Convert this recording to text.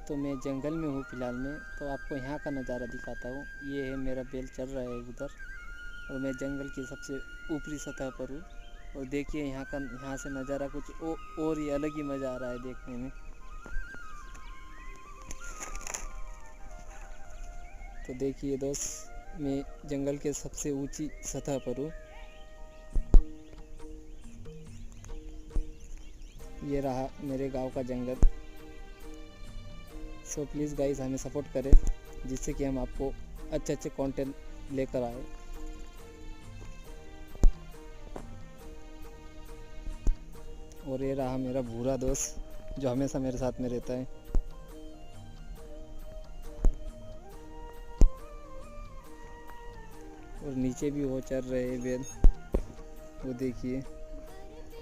तो मैं जंगल में हूँ फ़िलहाल में, तो आपको यहाँ का नज़ारा दिखाता हूँ। ये है मेरा बैल चल रहा है उधर, और मैं जंगल की सबसे ऊपरी सतह पर हूँ। और देखिए यहाँ से नज़ारा कुछ और ही अलग ही मज़ा आ रहा है देखने में। तो देखिए दोस्त, मैं जंगल के सबसे ऊंची सतह पर हूँ। ये रहा मेरे गांव का जंगल। सो प्लीज़ गाइस, हमें सपोर्ट करें जिससे कि हम आपको अच्छे अच्छे कंटेंट लेकर आए। और ये रहा मेरा भूरा दोस्त जो हमेशा मेरे साथ में रहता है। और नीचे भी वो चल रहे हैं बैल, वो देखिए।